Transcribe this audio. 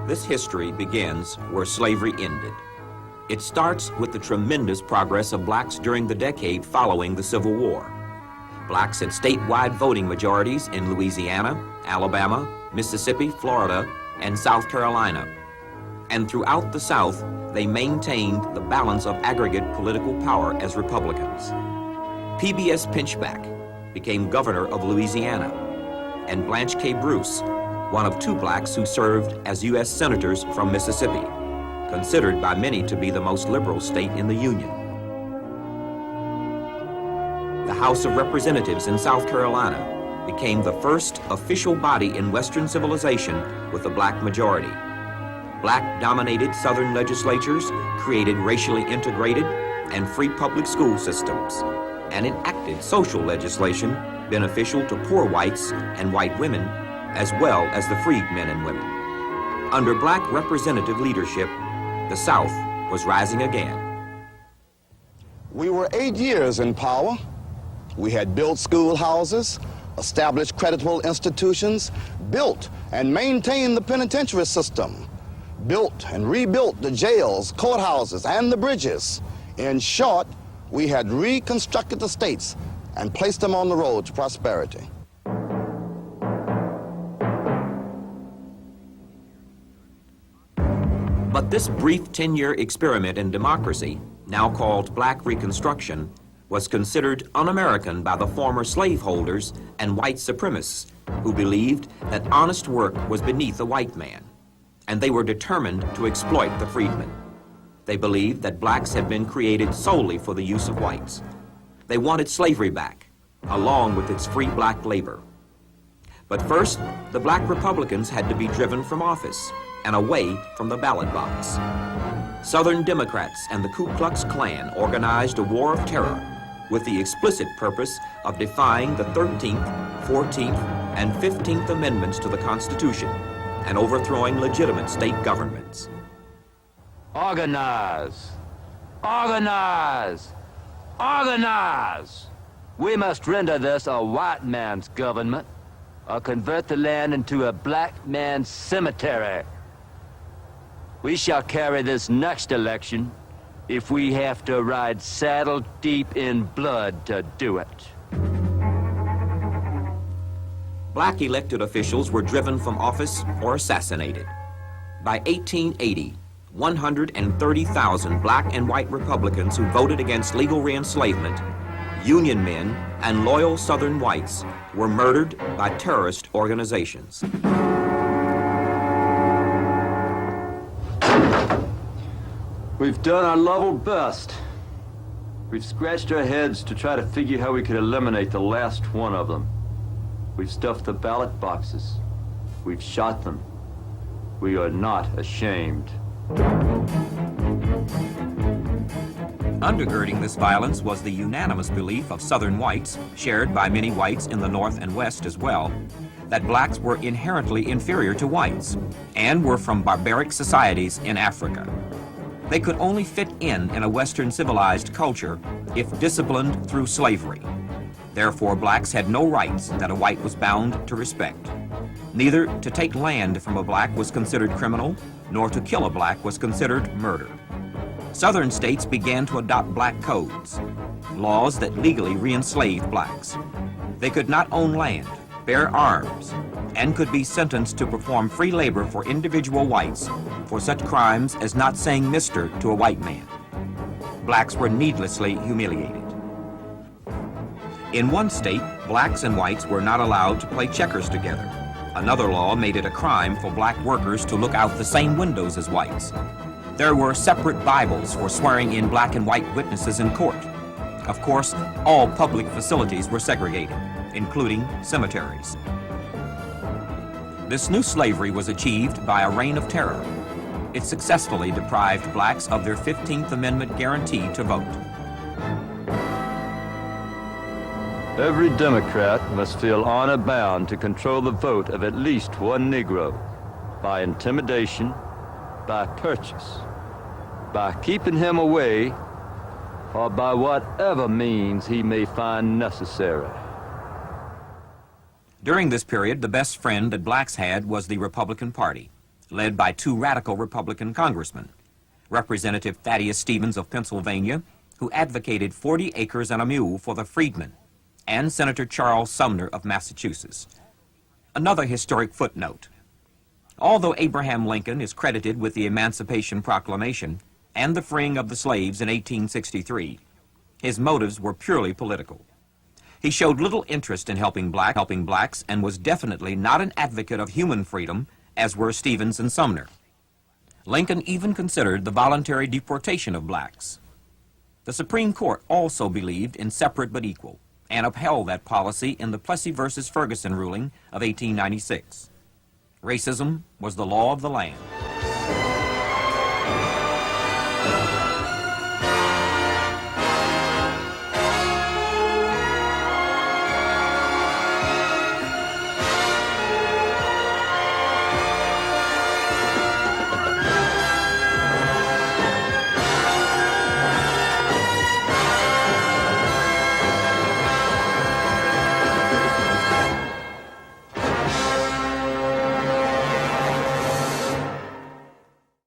This history begins where slavery ended. It starts with the tremendous progress of blacks during the decade following the Civil War. Blacks had statewide voting majorities in Louisiana, Alabama, Mississippi, Florida, and South Carolina. And throughout the South, they maintained the balance of aggregate political power as Republicans. P.B.S. Pinchback became governor of Louisiana, and Blanche K. Bruce, one of two blacks who served as U.S. senators from Mississippi, considered by many to be the most liberal state in the Union. The House of Representatives in South Carolina became the first official body in Western civilization with a black majority. Black-dominated Southern legislatures created racially integrated and free public school systems and enacted social legislation beneficial to poor whites and white women, as well as the freed men and women. Under black representative leadership, the South was rising again. We were 8 years in power. We had built schoolhouses, established creditable institutions, built and maintained the penitentiary system, built and rebuilt the jails, courthouses, and the bridges. In short, we had reconstructed the states and placed them on the road to prosperity. But this brief 10-year experiment in democracy, now called Black Reconstruction, was considered un-American by the former slaveholders and white supremacists who believed that honest work was beneath the white man, and they were determined to exploit the freedmen. They believed that blacks had been created solely for the use of whites. They wanted slavery back, along with its free black labor. But first, the black Republicans had to be driven from office and away from the ballot box. Southern Democrats and the Ku Klux Klan organized a war of terror with the explicit purpose of defying the 13th, 14th, and 15th Amendments to the Constitution and overthrowing legitimate state governments. Organize! Organize! Organize! We must render this a white man's government or convert the land into a black man's cemetery. We shall carry this next election if we have to ride saddle deep in blood to do it. Black elected officials were driven from office or assassinated. By 1880, 130,000 black and white Republicans who voted against legal reenslavement, Union men, and loyal Southern whites were murdered by terrorist organizations. We've done our level best. We've scratched our heads to try to figure how we could eliminate the last one of them. We've stuffed the ballot boxes. We've shot them. We are not ashamed. Undergirding this violence was the unanimous belief of Southern whites, shared by many whites in the North and West as well, that blacks were inherently inferior to whites and were from barbaric societies in Africa. They could only fit in a Western civilized culture if disciplined through slavery. Therefore, blacks had no rights that a white was bound to respect. Neither to take land from a black was considered criminal, nor to kill a black was considered murder. Southern states began to adopt black codes, laws that legally re-enslaved blacks. They could not own land, bear arms, and could be sentenced to perform free labor for individual whites for such crimes as not saying "Mr." to a white man. Blacks were needlessly humiliated. In one state, blacks and whites were not allowed to play checkers together. Another law made it a crime for black workers to look out the same windows as whites. There were separate Bibles for swearing in black and white witnesses in court. Of course, all public facilities were segregated, including cemeteries. This new slavery was achieved by a reign of terror. It successfully deprived blacks of their 15th Amendment guarantee to vote. Every Democrat must feel honor bound to control the vote of at least one Negro by intimidation, by purchase, by keeping him away, or by whatever means he may find necessary. During this period, the best friend that blacks had was the Republican Party, led by two radical Republican congressmen, Representative Thaddeus Stevens of Pennsylvania, who advocated 40 acres and a mule for the freedmen, and Senator Charles Sumner of Massachusetts. Another historic footnote. Although Abraham Lincoln is credited with the Emancipation Proclamation and the freeing of the slaves in 1863, his motives were purely political. He showed little interest in helping blacks and was definitely not an advocate of human freedom, as were Stevens and Sumner. Lincoln even considered the voluntary deportation of blacks. The Supreme Court also believed in separate but equal, and upheld that policy in the Plessy versus Ferguson ruling of 1896. Racism was the law of the land.